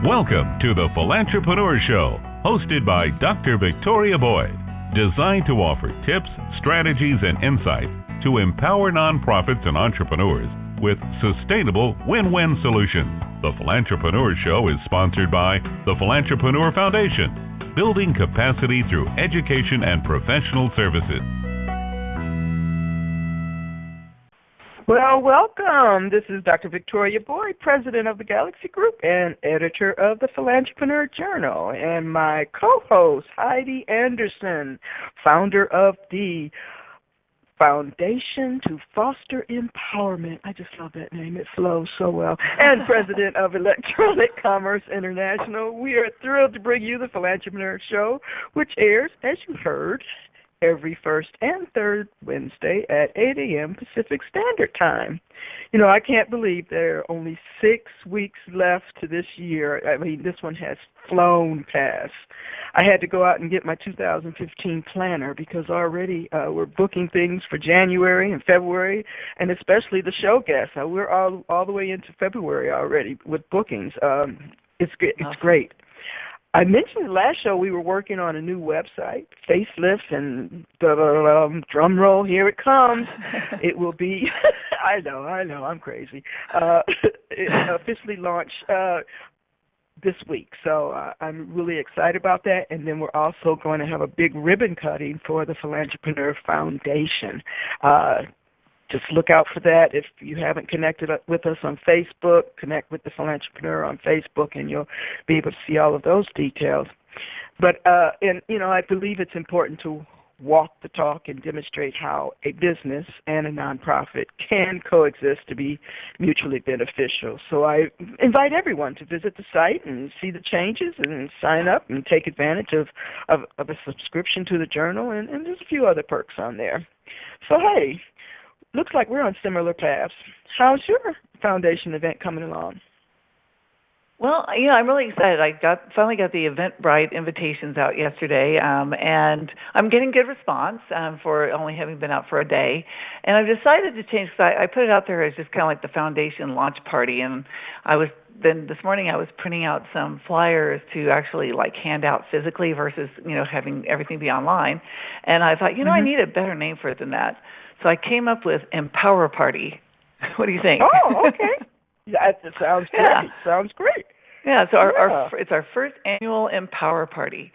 Welcome to the Philantrepreneur Show, hosted by Dr. Victoria Boyd, designed to offer tips, strategies, and insight to empower nonprofits and entrepreneurs with sustainable win-win solutions. The Philantrepreneur Show is sponsored by the Philantrepreneur Foundation, building capacity through education and professional services. Well, welcome. This is Dr. Victoria Boyd, president of the Galaxy Group and editor of the Philantrepreneur Journal, and my co-host, Heidi Anderson, founder of the Foundation to Foster Empowerment. I just love that name. It flows so well. And president of Electronic Commerce International. We are thrilled to bring you the Philantrepreneur Show, which airs, as you heard, every first and third Wednesday at 8 a.m. Pacific Standard Time. You know, I can't believe there are only 6 weeks left to this year. I mean, this one has flown past. I had to go out and get my 2015 planner because already we're booking things for January and February, and especially the show guests. We're all the way into February already with bookings. It's great. I mentioned the last show we were working on a new website, facelift, and drum roll, here it comes. It will be, I know, I'm crazy, officially launched this week. So I'm really excited about that. And then we're also going to have a big ribbon cutting for the Philantrepreneur Foundation. Just look out for that. If you haven't connected with us on Facebook, connect with the Philantrepreneur on Facebook, and you'll be able to see all of those details. But, I believe it's important to walk the talk and demonstrate how a business and a nonprofit can coexist to be mutually beneficial. So I invite everyone to visit the site and see the changes and sign up and take advantage of a subscription to the journal, and there's a few other perks on there. So, hey, looks like we're on similar paths. How's your foundation event coming along? Well, I'm really excited. I finally got the Eventbrite invitations out yesterday, and I'm getting good response for only having been out for a day. And I've decided to change, because I put it out there as just kind of like the foundation launch party, and this morning I was printing out some flyers to actually hand out physically versus having everything be online. And I thought, I need a better name for it than that. So I came up with Empower Party. What do you think? Oh, okay. That sounds great. Yeah. Sounds great. Yeah, so it's our first annual Empower Party.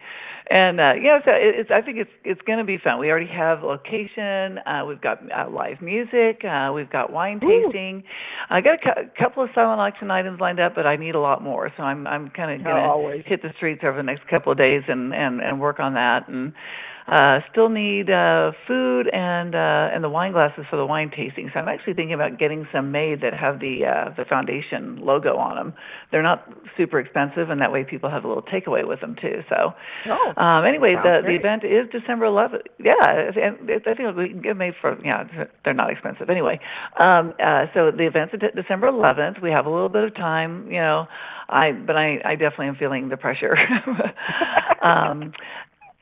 And, so I think it's going to be fun. We already have location. We've got live music. We've got wine tasting. I got a couple of silent auction items lined up, but I need a lot more. So I'm kind of going to hit the streets over the next couple of days and work on that. And still need food and the wine glasses for the wine tasting. So I'm actually thinking about getting some made that have the foundation logo on them. They're not super expensive, and that way people have a little takeaway with them too. So anyway, the event is December 11th. Yeah, I think we can get made for, they're not expensive. Anyway, so the event's December 11th. We have a little bit of time, but I definitely am feeling the pressure.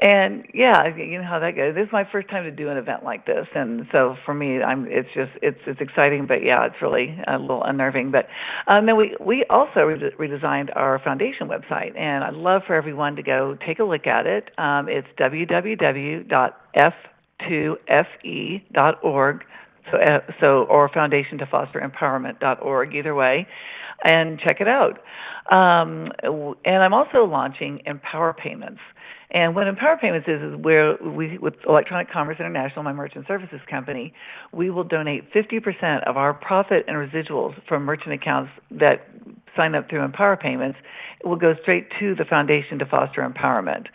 And you know how that goes. This is my first time to do an event like this, and so for me, it's exciting, but it's really a little unnerving. But then we also redesigned our foundation website, and I'd love for everyone to go take a look at it. It's www.f2fe.org, or Foundation to Foster Empowerment.org, either way, and check it out. And I'm also launching Empower Payments. And what Empower Payments is where we, with Electronic Commerce International, my merchant services company, we will donate 50% of our profit and residuals from merchant accounts that sign up through Empower Payments. It will go straight to the Foundation to Foster Empowerment.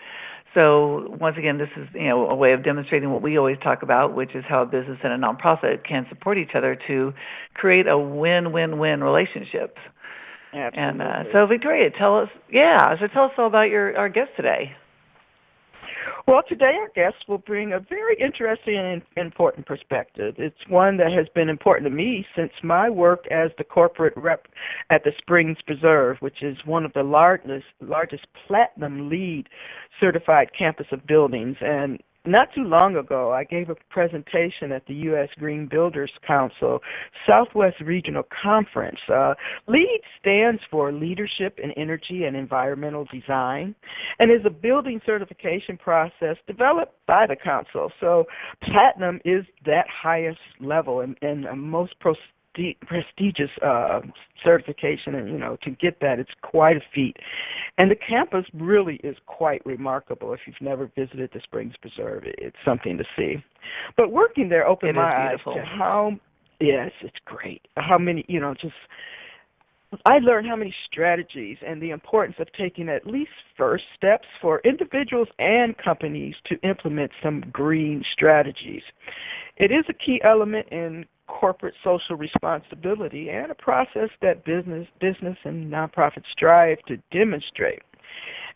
So once again, this is a way of demonstrating what we always talk about, which is how a business and a nonprofit can support each other to create a win-win-win relationships. Absolutely. And so Victoria, tell us all about our guest today. Well, today our guest will bring a very interesting and important perspective. It's one that has been important to me since my work as the corporate rep at the Springs Preserve, which is one of the largest platinum LEED certified campus of buildings. And not too long ago, I gave a presentation at the U.S. Green Builders Council Southwest Regional Conference. LEED stands for Leadership in Energy and Environmental Design, and is a building certification process developed by the council. So platinum is that highest level and most prestigious certification, and to get that, it's quite a feat. And the campus really is quite remarkable. If you've never visited the Springs Preserve, it's something to see. But working there opened my eyes to it's great. How many, I learned how many strategies and the importance of taking at least first steps for individuals and companies to implement some green strategies. It is a key element in corporate social responsibility and a process that business and nonprofits strive to demonstrate.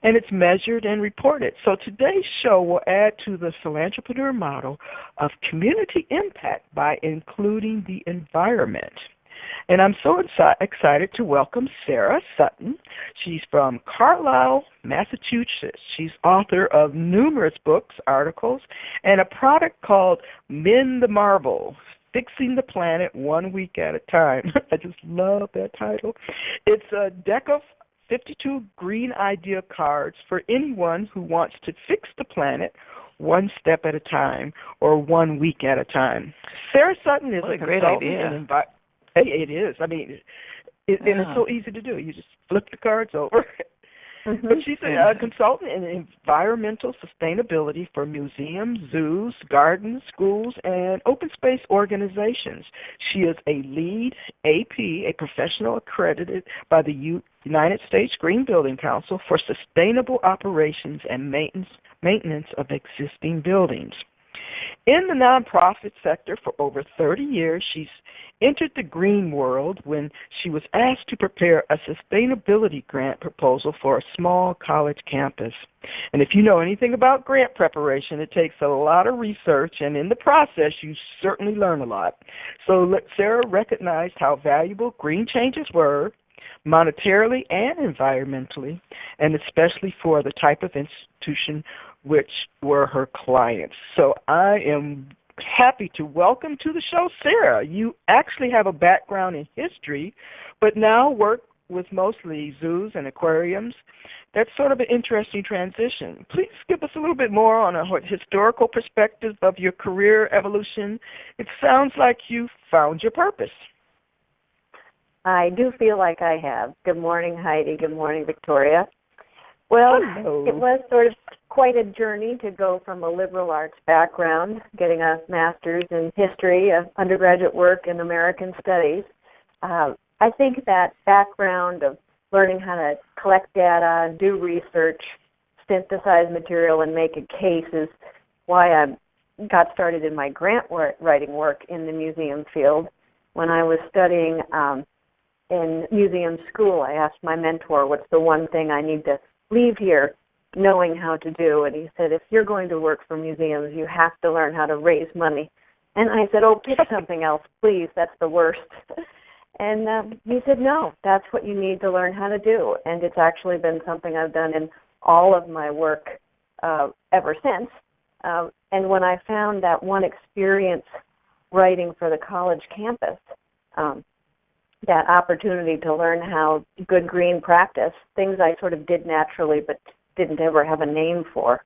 And it's measured and reported. So today's show will add to the Philantrepreneur model of community impact by including the environment. And I'm so excited to welcome Sarah Sutton. She's from Carlisle, Massachusetts. She's author of numerous books, articles, and a product called Mend the Marble, Fixing the Planet 1 Week at a Time. I just love that title. It's a deck of 52 green idea cards for anyone who wants to fix the planet one step at a time or 1 week at a time. Sarah Sutton is a great idea. It is. I mean, and it's so easy to do. You just flip the cards over. But she's a consultant in environmental sustainability for museums, zoos, gardens, schools, and open space organizations. She is a LEED AP, a professional accredited by the United States Green Building Council for sustainable operations and maintenance of existing buildings. In the nonprofit sector for over 30 years, she's entered the green world when she was asked to prepare a sustainability grant proposal for a small college campus. And if you know anything about grant preparation, it takes a lot of research, and in the process, you certainly learn a lot. So Sarah recognized how valuable green changes were, monetarily and environmentally, and especially for the type of institution which were her clients. So I am happy to welcome to the show Sarah. You actually have a background in history, but now work with mostly zoos and aquariums. That's sort of an interesting transition. Please give us a little bit more on a historical perspective of your career evolution. It sounds like you found your purpose. I do feel like I have. Good morning, Heidi. Good morning, Victoria. Well, hello. It was sort of quite a journey to go from a liberal arts background, getting a master's in history, undergraduate work in American studies. I think that background of learning how to collect data, do research, synthesize material, and make a case is why I got started in my grant writing work in the museum field. When I was studying in museum school, I asked my mentor, what's the one thing I need to leave here knowing how to do? And he said, if you're going to work for museums, you have to learn how to raise money. And I said, oh, pick something else, please. That's the worst. And he said, no, that's what you need to learn how to do. And it's actually been something I've done in all of my work ever since. And when I found that one experience writing for the college campus, that opportunity to learn how good green practice, things I sort of did naturally but didn't ever have a name for,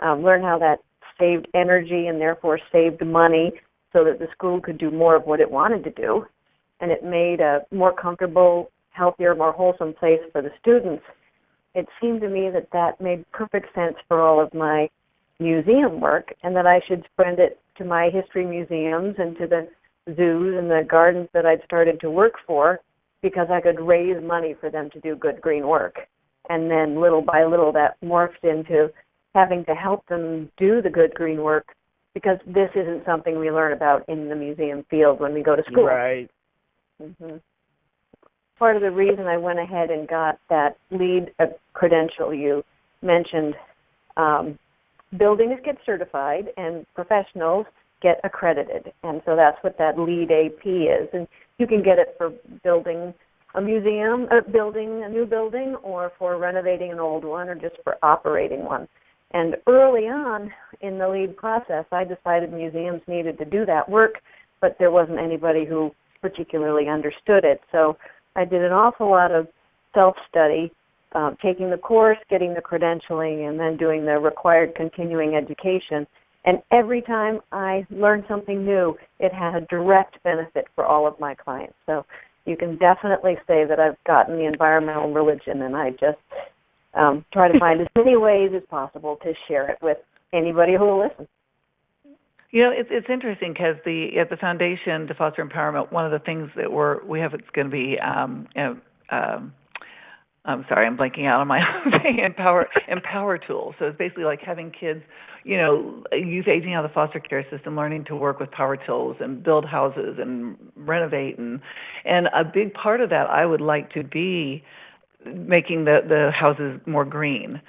learn how that saved energy and therefore saved money so that the school could do more of what it wanted to do, and it made a more comfortable, healthier, more wholesome place for the students. It seemed to me that that made perfect sense for all of my museum work, and that I should spread it to my history museums and to the zoos and the gardens that I'd started to work for, because I could raise money for them to do good green work. And then little by little that morphed into having to help them do the good green work, because this isn't something we learn about in the museum field when we go to school. Right. Mm-hmm. Part of the reason I went ahead and got that LEED credential you mentioned, buildings get certified and professionals get accredited, and so that's what that LEED AP is. And you can get it for building a museum, building a new building, or for renovating an old one, or just for operating one. And early on in the LEED process, I decided museums needed to do that work, but there wasn't anybody who particularly understood it. So I did an awful lot of self-study, taking the course, getting the credentialing, and then doing the required continuing education. And every time I learned something new, it had a direct benefit for all of my clients. So you can definitely say that I've gotten the environmental religion, and I just try to find as many ways as possible to share it with anybody who will listen. You know, it's interesting because at the Foundation to Foster Empowerment, one of the things that we have, it's going to be I'm sorry, I'm blanking out on my own thing. Empower tools. So it's basically like having kids, youth aging out of the foster care system, learning to work with power tools and build houses and renovate, and a big part of that I would like to be making the houses more green.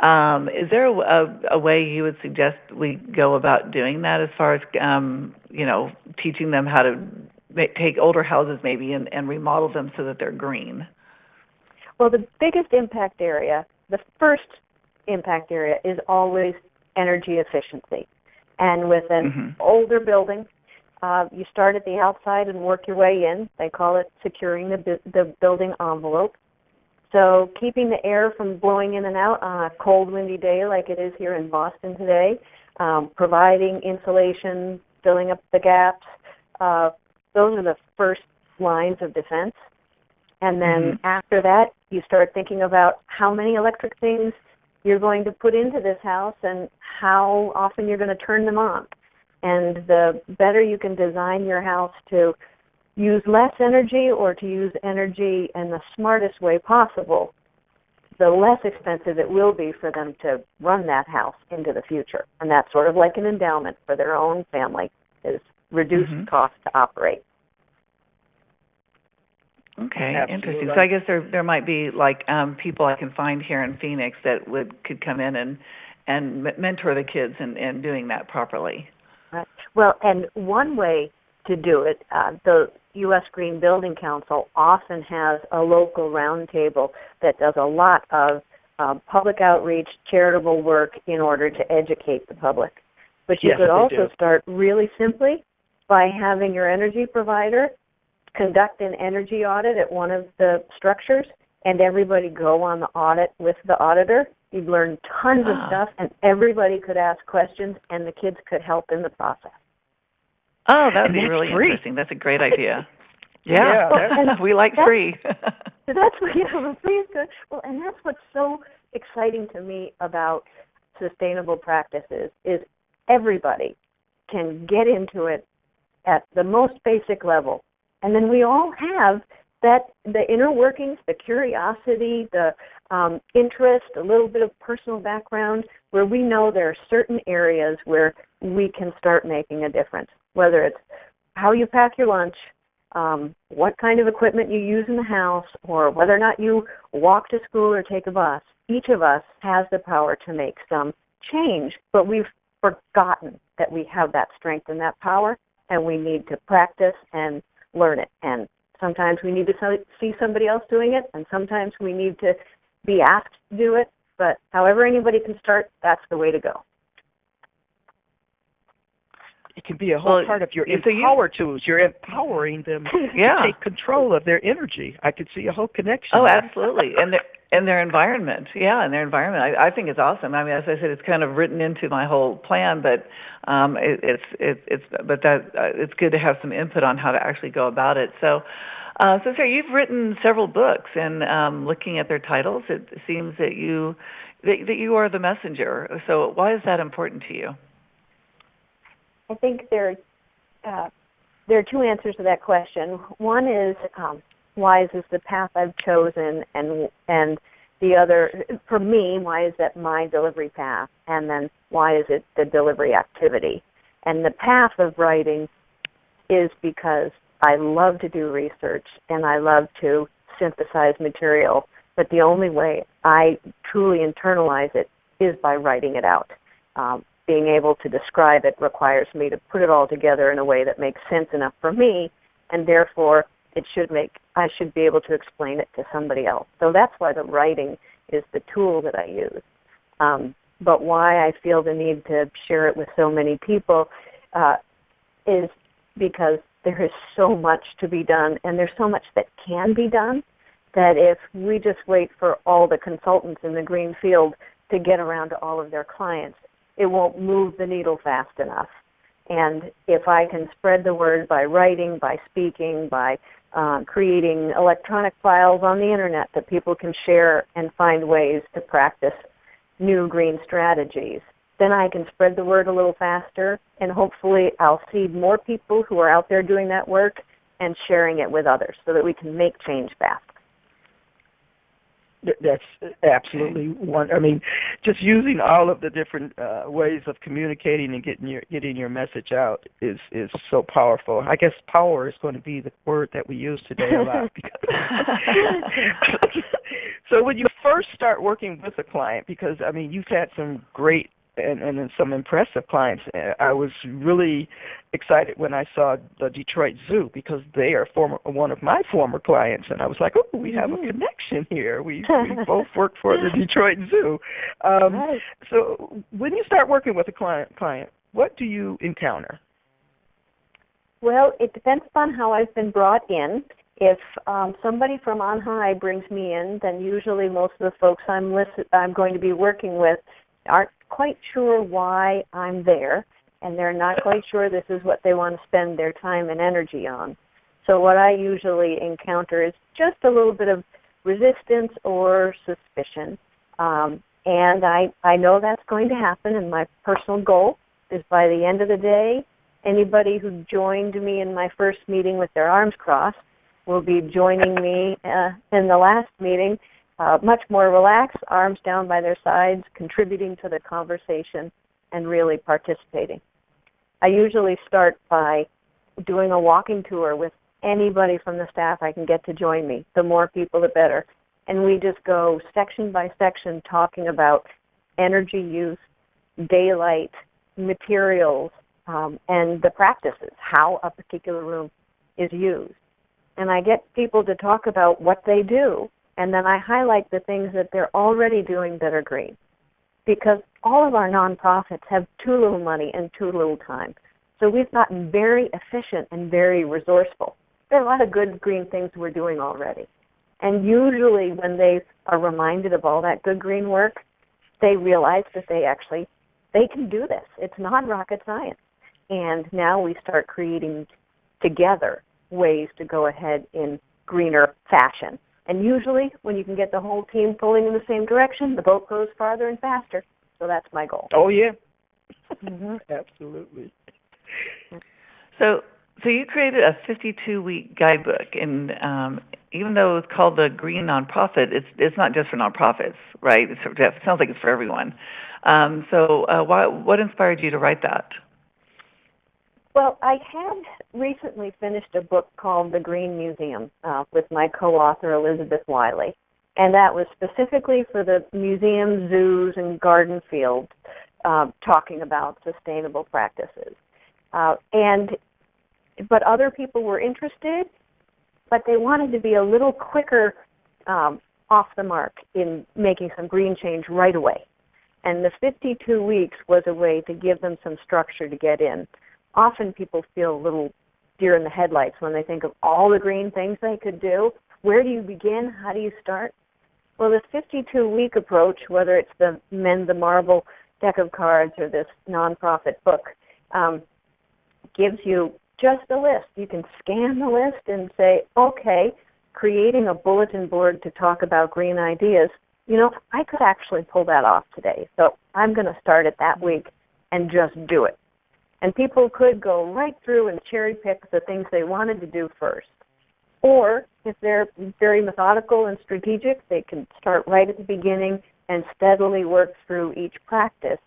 Is there a way you would suggest we go about doing that, as far as teaching them how to take older houses maybe and remodel them so that they're green? Well, the biggest impact area, the first impact area, is always energy efficiency. And with an older building, you start at the outside and work your way in. They call it securing the building envelope. So keeping the air from blowing in and out on a cold, windy day like it is here in Boston today, providing insulation, filling up the gaps, those are the first lines of defense. And then after that, you start thinking about how many electric things you're going to put into this house and how often you're going to turn them on. And the better you can design your house to use less energy or to use energy in the smartest way possible, the less expensive it will be for them to run that house into the future. And that's sort of like an endowment for their own family, is reduced cost to operate. Okay, Absolutely. Interesting. So I guess there might be like people I can find here in Phoenix that could come in and mentor the kids in doing that properly. Right. Well, and one way to do it, the U.S. Green Building Council often has a local roundtable that does a lot of public outreach, charitable work in order to educate the public. But you could also start really simply by having your energy provider conduct an energy audit at one of the structures, and everybody go on the audit with the auditor. You'd learn tons of stuff, and everybody could ask questions, and the kids could help in the process. Oh, that would be really interesting. That's a great idea. Yeah. We like free. So that's what free is good. Well, and that's what's so exciting to me about sustainable practices is everybody can get into it at the most basic level. And then we all have the inner workings, the curiosity, the interest, a little bit of personal background, where we know there are certain areas where we can start making a difference, whether it's how you pack your lunch, what kind of equipment you use in the house, or whether or not you walk to school or take a bus. Each of us has the power to make some change, but we've forgotten that we have that strength and that power, and we need to practice and learn it. And sometimes we need to see somebody else doing it, and sometimes we need to be asked to do it. But however anybody can start, that's the way to go. It can be a whole part of your empower tools. You're empowering them to take control of their energy. I could see a whole connection. Oh, absolutely. And their environment. Yeah, and their environment. I think it's awesome. I mean, as I said, it's kind of written into my whole plan, but it's good to have some input on how to actually go about it. So Sarah, you've written several books, and looking at their titles, it seems that you are the messenger. So why is that important to you? I think there are two answers to that question. One is why is this the path I've chosen, and the other, for me, why is that my delivery path, and then why is it the delivery activity? And the path of writing is because I love to do research and I love to synthesize material, but the only way I truly internalize it is by writing it out. Being able to describe it requires me to put it all together in a way that makes sense enough for me, and therefore I should be able to explain it to somebody else. So that's why the writing is the tool that I use. but why I feel the need to share it with so many people is because there is so much to be done, and there's so much that can be done, that if we just wait for all the consultants in the green field to get around to all of their clients, it won't move the needle fast enough. And if I can spread the word by writing, by speaking, by creating electronic files on the internet that people can share and find ways to practice new green strategies, then I can spread the word a little faster, and hopefully I'll see more people who are out there doing that work and sharing it with others so that we can make change fast. That's absolutely one. I mean, just using all of the different ways of communicating and getting your message out is so powerful. I guess power is going to be the word that we use today a lot. So when you first start working with a client, because I mean you've had some great and some impressive clients. I was really excited when I saw the Detroit Zoo, because they are one of my former clients, and I was like, oh, we have a connection here. We both work for the Detroit Zoo. Right. So when you start working with a client, what do you encounter? Well, it depends upon how I've been brought in. If somebody from on high brings me in, then usually most of the folks I'm going to be working with aren't quite sure why I'm there, and they're not quite sure this is what they want to spend their time and energy on. So what I usually encounter is just a little bit of resistance or suspicion. And I know that's going to happen, and my personal goal is by the end of the day, anybody who joined me in my first meeting with their arms crossed will be joining me in the last meeting much more relaxed, arms down by their sides, contributing to the conversation and really participating. I usually start by doing a walking tour with anybody from the staff I can get to join me. The more people, the better. And we just go section by section talking about energy use, daylight, materials, and the practices, how a particular room is used. And I get people to talk about what they do, and then I highlight the things that they're already doing that are green. Because all of our nonprofits have too little money and too little time. So we've gotten very efficient and very resourceful. There are a lot of good green things we're doing already. And usually when they are reminded of all that good green work, they realize that they can do this. It's not rocket science. And now we start creating together ways to go ahead in greener fashion. And usually when you can get the whole team pulling in the same direction, the boat goes farther and faster. So that's my goal. Oh, yeah. Absolutely. So you created a 52-week guidebook, and even though it's called the Green Nonprofit, it's not just for nonprofits, right? It sounds like it's for everyone. What inspired you to write that? Well, I had recently finished a book called The Green Museum with my co-author, Elizabeth Wiley, and that was specifically for the museums, zoos, and garden fields, talking about sustainable practices. But other people were interested, but they wanted to be a little quicker off the mark in making some green change right away. And the 52 weeks was a way to give them some structure to get in. Often people feel a little deer in the headlights when they think of all the green things they could do. Where do you begin? How do you start? Well, this 52-week approach, whether it's the Mend the Marble deck of cards or this nonprofit book, gives you just a list. You can scan the list and say, okay, creating a bulletin board to talk about green ideas, I could actually pull that off today. So I'm going to start it that week and just do it. And people could go right through and cherry pick the things they wanted to do first. Or if they're very methodical and strategic, they can start right at the beginning and steadily work through each practice.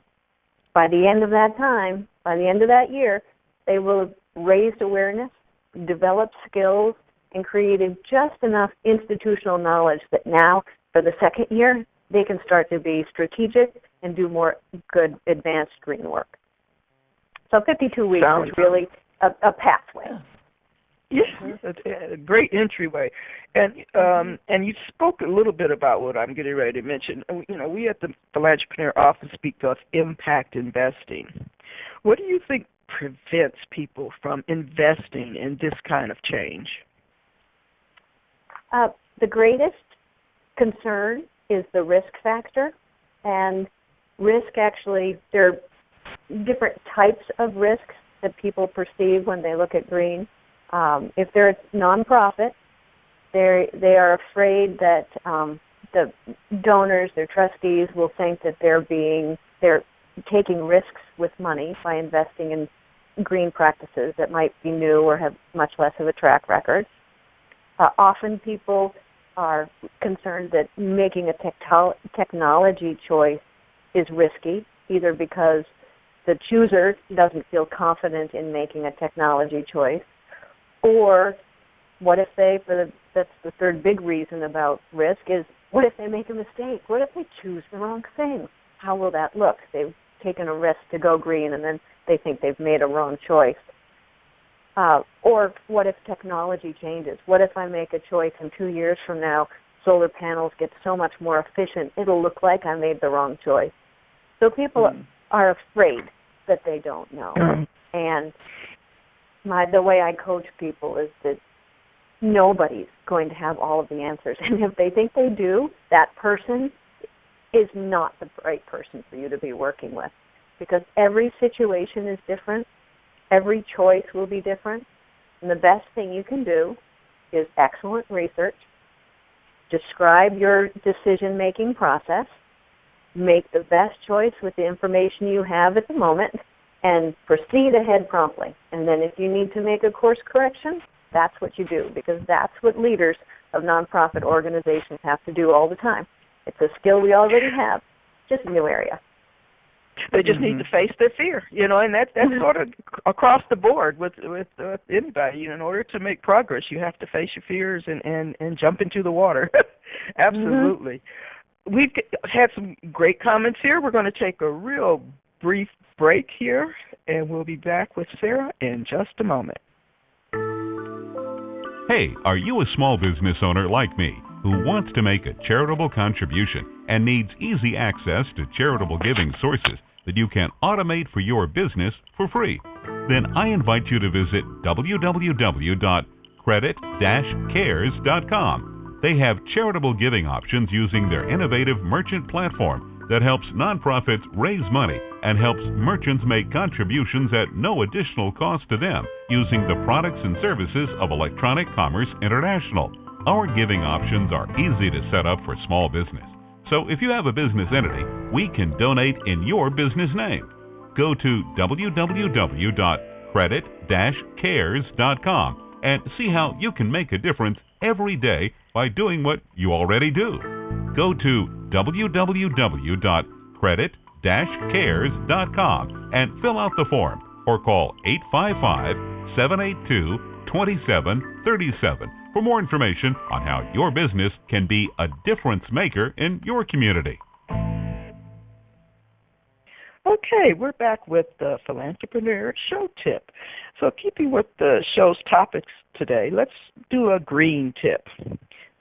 By the end of that time, by the end of that year, they will have raised awareness, developed skills, and created just enough institutional knowledge that now, for the second year, they can start to be strategic and do more good advanced green work. So 52 weeks is really a pathway. Yeah, a great entryway, and you spoke a little bit about what I'm getting ready to mention. You know, we at the Philantrepreneur often speak of impact investing. What do you think prevents people from investing in this kind of change? The greatest concern is the risk factor, and risk actually, there are different types of risks that people perceive when they look at green. If they're a nonprofit, they are afraid that the donors, their trustees, will think that they're taking risks with money by investing in green practices that might be new or have much less of a track record. Often people are concerned that making a technology choice is risky, either because the chooser doesn't feel confident in making a technology choice, or what if that's the third big reason about risk is, what if they make a mistake? What if they choose the wrong thing? How will that look? They've taken a risk to go green and then they think they've made a wrong choice. Or what if technology changes? What if I make a choice and 2 years from now solar panels get so much more efficient, it'll look like I made the wrong choice. So people are afraid that they don't know. And the way I coach people is that nobody's going to have all of the answers. And if they think they do, that person is not the right person for you to be working with, because every situation is different. Every choice will be different. And the best thing you can do is excellent research, describe your decision-making process, make the best choice with the information you have at the moment, and proceed ahead promptly. And then if you need to make a course correction, that's what you do, because that's what leaders of nonprofit organizations have to do all the time. It's a skill we already have, just a new area. They just need to face their fear, and that's sort of across the board with anybody. In order to make progress, you have to face your fears and jump into the water. Absolutely. We've had some great comments here. We're going to take a real brief break here, and we'll be back with Sarah in just a moment. Hey, are you a small business owner like me who wants to make a charitable contribution and needs easy access to charitable giving sources that you can automate for your business for free? Then I invite you to visit www.accredited-cares.com. They have charitable giving options using their innovative merchant platform that helps nonprofits raise money and helps merchants make contributions at no additional cost to them using the products and services of Electronic Commerce International. Our giving options are easy to set up for small business. So if you have a business entity, we can donate in your business name. Go to www.accredited-cares.com and see how you can make a difference every day by doing what you already do. Go to www.accredited-cares.com and fill out the form or call 855-782-2737 for more information on how your business can be a difference maker in your community. Okay, we're back with the Philantrepreneur Show Tip. So keeping with the show's topics today, let's do a green tip.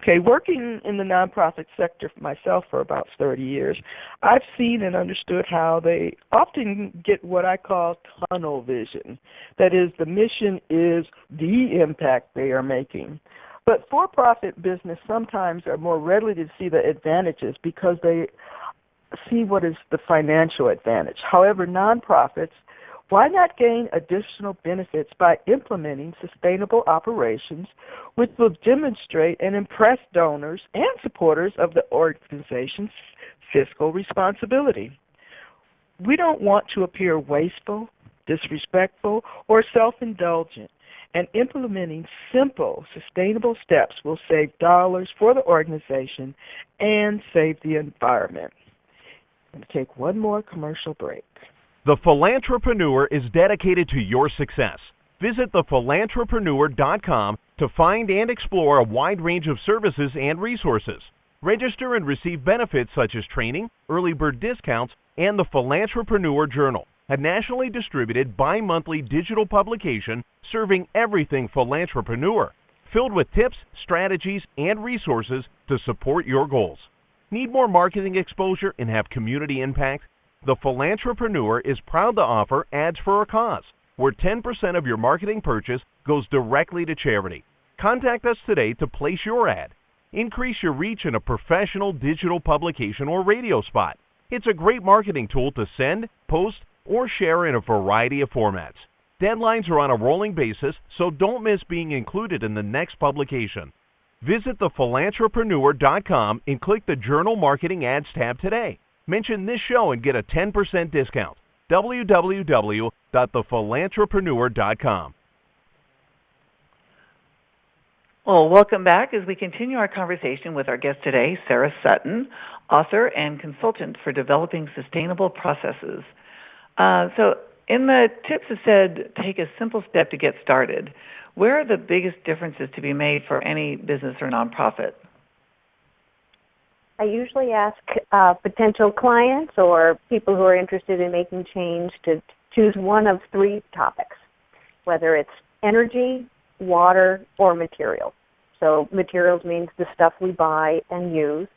Okay, working in the nonprofit sector for myself for about 30 years, I've seen and understood how they often get what I call tunnel vision. That is, the mission is the impact they are making. But for-profit business sometimes are more readily to see the advantages because they see what is the financial advantage. However, nonprofits, why not gain additional benefits by implementing sustainable operations which will demonstrate and impress donors and supporters of the organization's fiscal responsibility? We don't want to appear wasteful, disrespectful, or self-indulgent, and implementing simple, sustainable steps will save dollars for the organization and save the environment. I'm going to take one more commercial break. The Philantrepreneur is dedicated to your success. Visit thephilantrepreneur.com to find and explore a wide range of services and resources. Register and receive benefits such as training, early bird discounts, and the Philantrepreneur Journal, a nationally distributed bi-monthly digital publication serving everything Philantrepreneur, filled with tips, strategies, and resources to support your goals. Need more marketing exposure and have community impact? The Philantrepreneur is proud to offer Ads for a Cause, where 10% of your marketing purchase goes directly to charity. Contact us today to place your ad. Increase your reach in a professional digital publication or radio spot. It's a great marketing tool to send, post, or share in a variety of formats. Deadlines are on a rolling basis, so don't miss being included in the next publication. Visit thephilantrepreneur.com and click the Journal Marketing Ads tab today. Mention this show and get a 10% discount. www.thephilantrepreneur.com. Well, welcome back as we continue our conversation with our guest today, Sarah Sutton, author and consultant for developing sustainable processes. So in the tips it said, take a simple step to get started. Where are the biggest differences to be made for any business or nonprofit? I usually ask potential clients or people who are interested in making change to choose one of three topics, whether it's energy, water, or materials. So materials means the stuff we buy and use.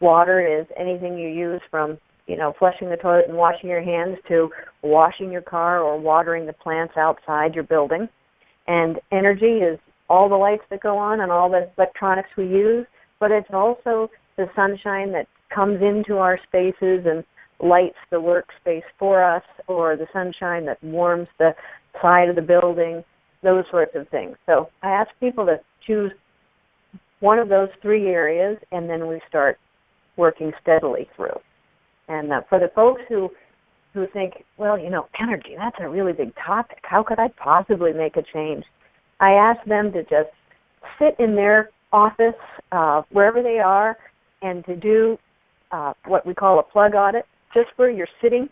Water is anything you use from, flushing the toilet and washing your hands to washing your car or watering the plants outside your building. And energy is all the lights that go on and all the electronics we use, but it's also the sunshine that comes into our spaces and lights the workspace for us, or the sunshine that warms the side of the building, those sorts of things. So I ask people to choose one of those three areas, and then we start working steadily through. And for the folks who think, well, energy, that's a really big topic. How could I possibly make a change? I ask them to just sit in their office, wherever they are, and to do what we call a plug audit, just where you're sitting.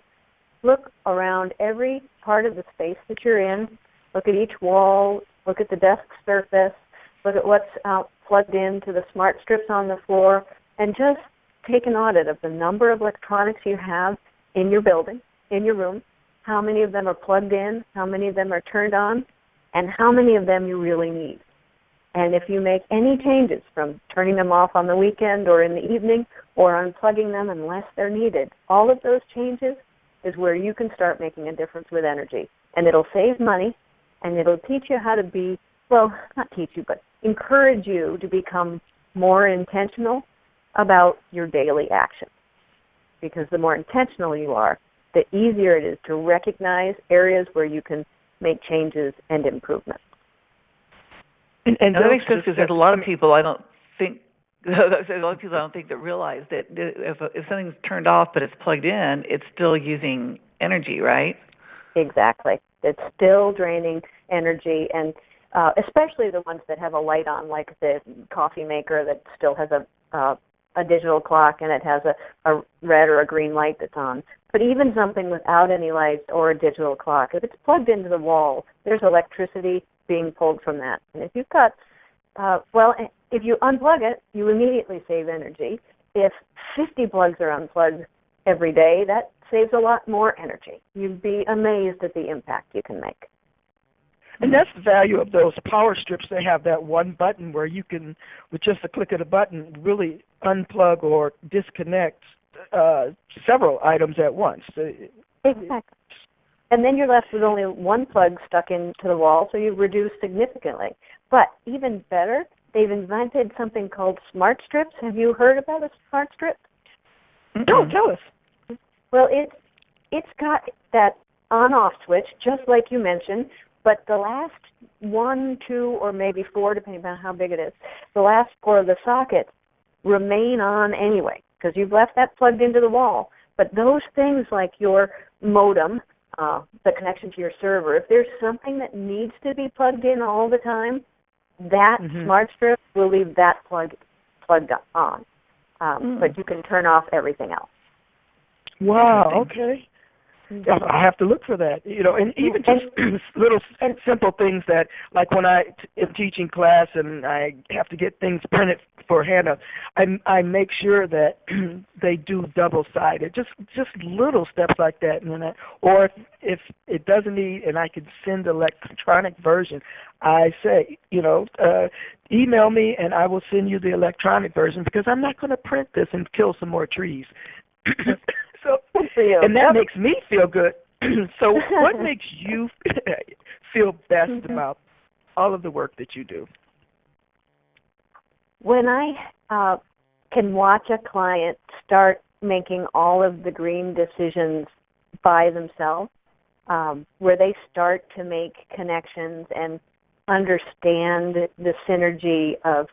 Look around every part of the space that you're in. Look at each wall. Look at the desk surface. Look at what's plugged into the smart strips on the floor, and just take an audit of the number of electronics you have in your building, in your room, how many of them are plugged in, how many of them are turned on, and how many of them you really need. And if you make any changes from turning them off on the weekend or in the evening or unplugging them unless they're needed, all of those changes is where you can start making a difference with energy. And it'll save money, and it'll teach you how to be, well, not teach you, but encourage you to become more intentional about your daily actions. Because the more intentional you are, the easier it is to recognize areas where you can make changes and improvements. And that makes sense, because there's a lot of people I don't think that realize that if something's turned off but it's plugged in, it's still using energy, right? Exactly. It's still draining energy, and especially the ones that have a light on, like the coffee maker that still has a digital clock and it has a red or a green light that's on. But even something without any lights or a digital clock, if it's plugged into the wall, there's electricity being pulled from that. And if you've got, if you unplug it, you immediately save energy. If 50 plugs are unplugged every day, that saves a lot more energy. You'd be amazed at the impact you can make. And that's the value of those power strips. They have that one button where you can, with just a click of the button, really unplug or disconnect several items at once. Exactly. And then you're left with only one plug stuck into the wall, so you reduce significantly. But even better, they've invented something called smart strips. Have you heard about a smart strip? No, tell us. Well, it's got that on-off switch, just like you mentioned, but the last 1, 2, or maybe 4, depending on how big it is, the last 4 of the sockets remain on anyway, because you've left that plugged into the wall. But those things like your modem, the connection to your server, if there's something that needs to be plugged in all the time, that smart strip will leave that plugged on. But you can turn off everything else. Wow, okay. I have to look for that, and even just little simple things that, like when I am teaching class and I have to get things printed for Hannah, I make sure that they do double-sided, just little steps like that. And then or if it doesn't need, and I can send the electronic version, I say, email me and I will send you the electronic version because I'm not going to print this and kill some more trees. So, and that makes me feel good. So what makes you feel best about all of the work that you do? When I can watch a client start making all of the green decisions by themselves, where they start to make connections and understand the synergy of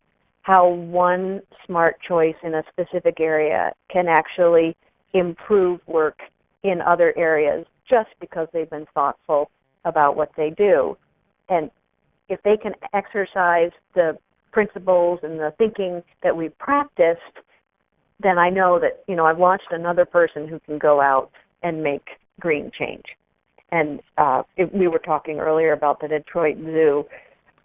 how one smart choice in a specific area can actually improve work in other areas just because they've been thoughtful about what they do. And if they can exercise the principles and the thinking that we've practiced, then I know that, I've launched another person who can go out and make green change. And we were talking earlier about the Detroit Zoo.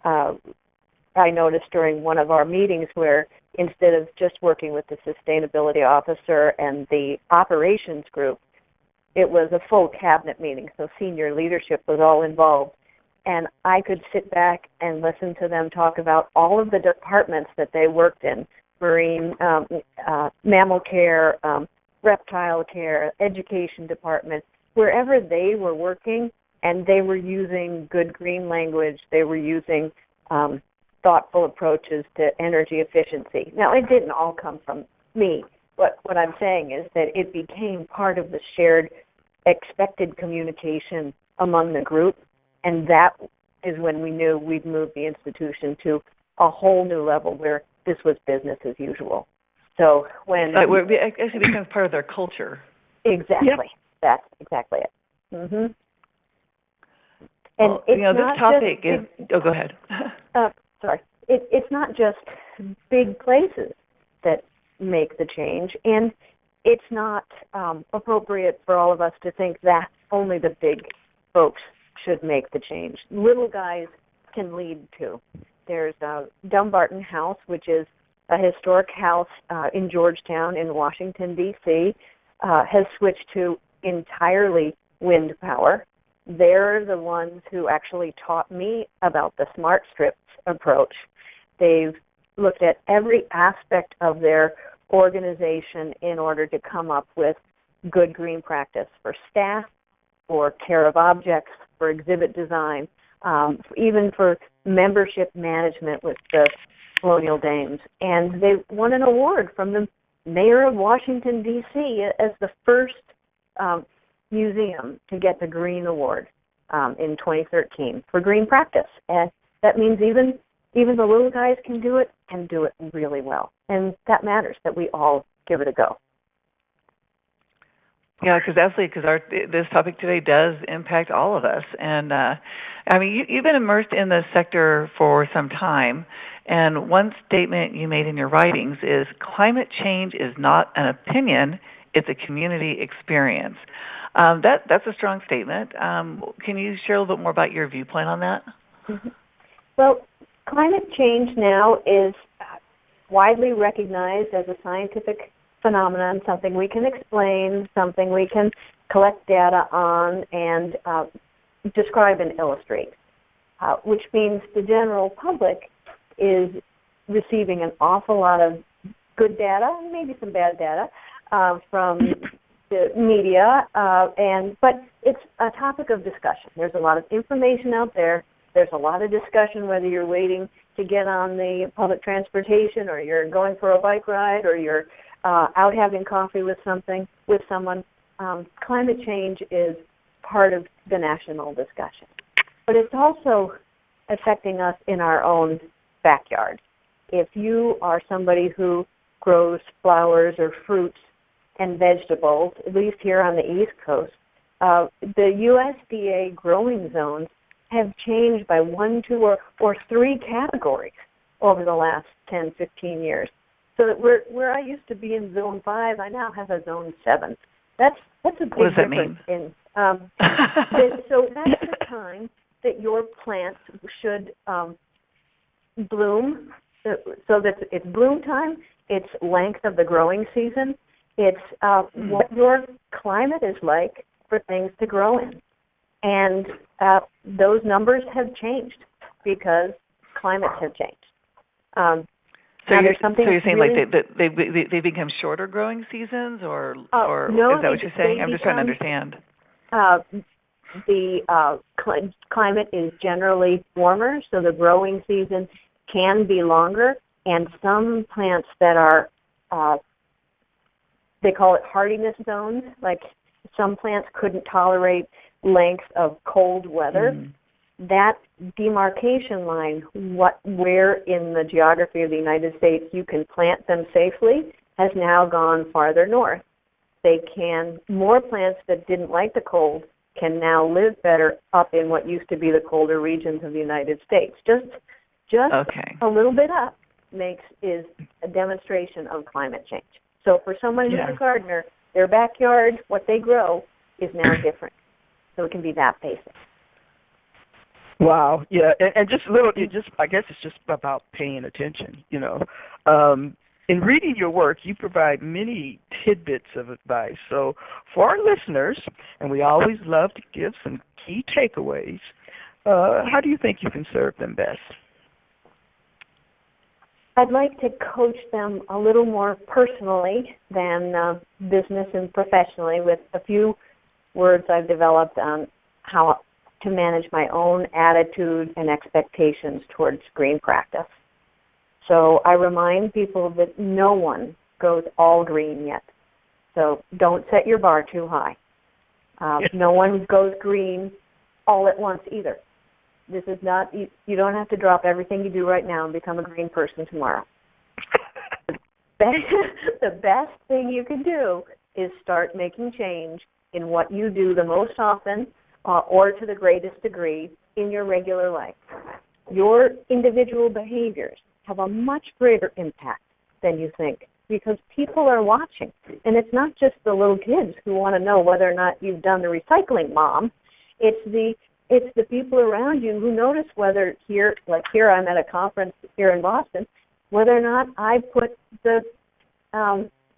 I noticed during one of our meetings where instead of just working with the sustainability officer and the operations group, it was a full cabinet meeting, so senior leadership was all involved. And I could sit back and listen to them talk about all of the departments that they worked in, marine, mammal care, reptile care, education department, wherever they were working, and they were using good green language, they were using thoughtful approaches to energy efficiency. Now, it didn't all come from me. What I'm saying is that it became part of the shared expected communication among the group, and that is when we knew we'd moved the institution to a whole new level where this was business as usual. So when it actually becomes part of their culture. Exactly. Yep. That's exactly it. Mm-hmm. And well, this topic is... go ahead. Sorry. It's not just big places that make the change, and it's not appropriate for all of us to think that only the big folks should make the change. Little guys can lead too. There's Dumbarton House, which is a historic house in Georgetown in Washington, D.C., has switched to entirely wind power. They're the ones who actually taught me about the smart strips approach. They've looked at every aspect of their organization in order to come up with good green practice for staff, for care of objects, for exhibit design, even for membership management with the Colonial Dames. And they won an award from the mayor of Washington, D.C. as the first museum to get the Green Award in 2013 for green practice. And that means even the little guys can do it and do it really well. And that matters, that we all give it a go. Yeah, because this topic today does impact all of us. And, you've been immersed in the sector for some time, and one statement you made in your writings is climate change is not an opinion, it's a community experience. That's a strong statement. Can you share a little bit more about your viewpoint on that? Mm-hmm. Well, climate change now is widely recognized as a scientific phenomenon, something we can explain, something we can collect data on and describe and illustrate, which means the general public is receiving an awful lot of good data, maybe some bad data, from the media, but it's a topic of discussion. There's a lot of information out there. There's a lot of discussion whether you're waiting to get on the public transportation or you're going for a bike ride or you're out having coffee with someone. Climate change is part of the national discussion. But it's also affecting us in our own backyard. If you are somebody who grows flowers or fruits and vegetables, at least here on the East Coast, the USDA growing zones have changed by 1, 2, or 3 categories over the last 10, 15 years. So that where I used to be in Zone 5, I now have a Zone 7. That's a big difference in So that's the time that your plants should bloom. So that it's bloom time, it's length of the growing season, it's what your climate is like for things to grow in. And those numbers have changed because climates have changed. So you're saying really, like they become shorter growing seasons, or no, is that what you're saying? I'm just trying to understand. The climate is generally warmer, so the growing season can be longer, and some plants that are, they call it hardiness zones, like some plants couldn't tolerate lengths of cold weather. That demarcation line, where in the geography of the United States you can plant them safely, has now gone farther north. More plants that didn't like the cold can now live better up in what used to be the colder regions of the United States. Just a little bit up is a demonstration of climate change. So for someone who's a gardener, their backyard, what they grow, is now different. So it can be that basic. Wow, yeah, and I guess it's just about paying attention, you know. In reading your work, you provide many tidbits of advice. So for our listeners, and we always love to give some key takeaways, how do you think you can serve them best? I'd like to coach them a little more personally than business and professionally with a few words I've developed on how to manage my own attitude and expectations towards green practice. So I remind people that no one goes all green yet. So don't set your bar too high. No one goes green all at once either. This is not, you don't have to drop everything you do right now and become a green person tomorrow. The best thing you can do is start making change in what you do the most often or to the greatest degree in your regular life. Your individual behaviors have a much greater impact than you think because people are watching. And it's not just the little kids who want to know whether or not you've done the recycling, Mom. It's the people around you who notice whether here I'm at a conference here in Boston, whether or not I put the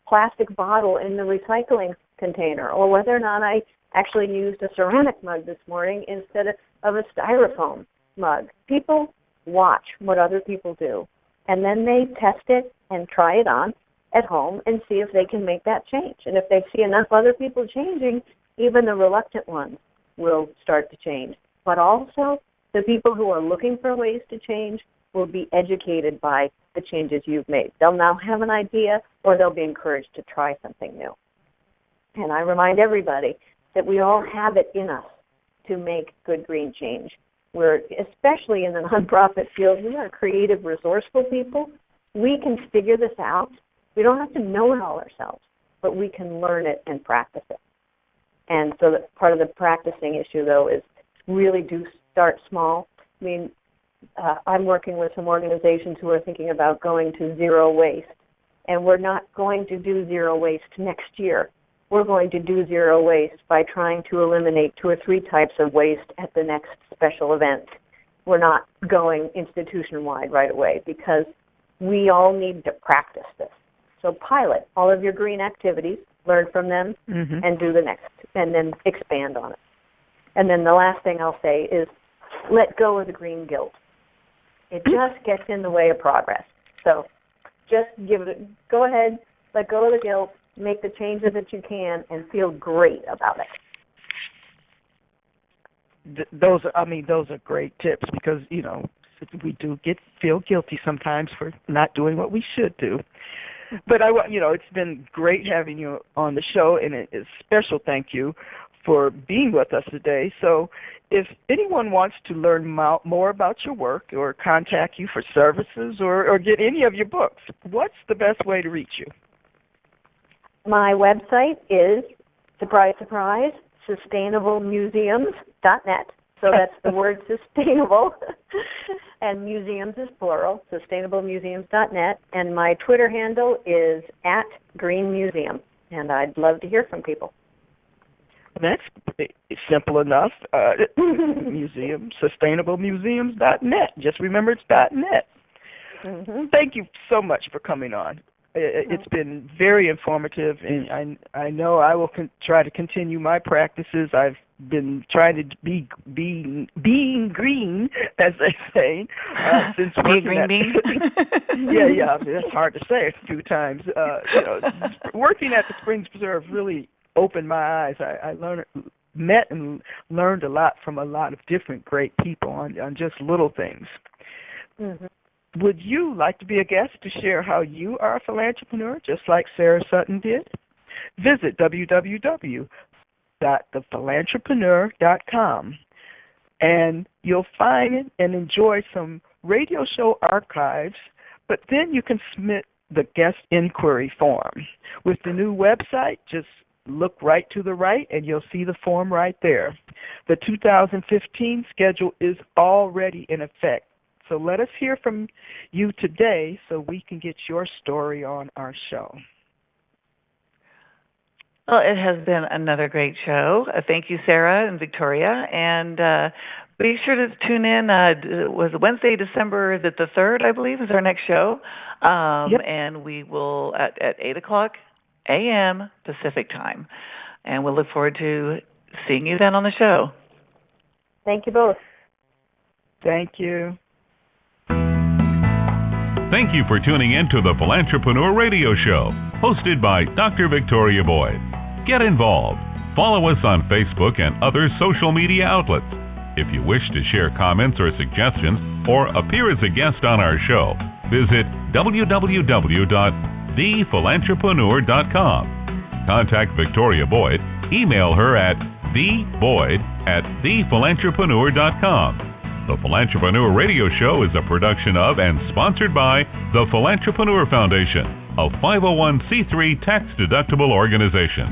plastic bottle in the recycling container, or whether or not I actually used a ceramic mug this morning instead of a styrofoam mug. People watch what other people do, and then they test it and try it on at home and see if they can make that change. And if they see enough other people changing, even the reluctant ones will start to change. But also, the people who are looking for ways to change will be educated by the changes you've made. They'll now have an idea, or they'll be encouraged to try something new. And I remind everybody that we all have it in us to make good green change. We're, especially in the nonprofit field, we are creative, resourceful people. We can figure this out. We don't have to know it all ourselves, but we can learn it and practice it. And so that part of the practicing issue, though, is really do start small. I mean, I'm working with some organizations who are thinking about going to zero waste. And we're not going to do zero waste next year. We're going to do zero waste by trying to eliminate 2 or 3 types of waste at the next special event. We're not going institution-wide right away because we all need to practice this. So pilot all of your green activities, learn from them, and do the next, and then expand on it. And then the last thing I'll say is let go of the green guilt. It just gets in the way of progress. So just go ahead, let go of the guilt, make the changes that you can, and feel great about it. Those are great tips because, you know, we do feel guilty sometimes for not doing what we should do. But it's been great having you on the show, and a special thank you for being with us today. So if anyone wants to learn more about your work or contact you for services or get any of your books, what's the best way to reach you? My website is, surprise, surprise, sustainablemuseums.net. So that's the word sustainable, and museums is plural, sustainablemuseums.net. And my Twitter handle is @greenmuseum, and I'd love to hear from people. That's simple enough. Museum, sustainablemuseums.net. Just remember it's .net. Mm-hmm. Thank you so much for coming on. It's been very informative, and I know I will try to continue my practices. I've been trying to be being green, as they say, since working at yeah, that's hard to say a few times. Working at the Springs Preserve really opened my eyes. I met and learned a lot from a lot of different great people on just little things. Mm-hmm. Would you like to be a guest to share how you are a philantrepreneur, just like Sarah Sutton did? Visit www.thephilantrepreneur.com, and you'll find and enjoy some radio show archives, but then you can submit the guest inquiry form. With the new website, just look right to the right, and you'll see the form right there. The 2015 schedule is already in effect. So let us hear from you today so we can get your story on our show. Well, it has been another great show. Thank you, Sarah and Victoria. And be sure to tune in. It was Wednesday, December the 3rd, I believe, is our next show. Yep. And we will at 8 o'clock a.m. Pacific time. And we'll look forward to seeing you then on the show. Thank you both. Thank you. Thank you for tuning in to the Philantrepreneur Radio Show, hosted by Dr. Victoria Boyd. Get involved. Follow us on Facebook and other social media outlets. If you wish to share comments or suggestions or appear as a guest on our show, visit www.thephilantrepreneur.com. Contact Victoria Boyd. Email her at theboyd@thephilantrepreneur.com. The Philantrepreneur Radio Show is a production of and sponsored by the Philantrepreneur Foundation, a 501c3 tax-deductible organization.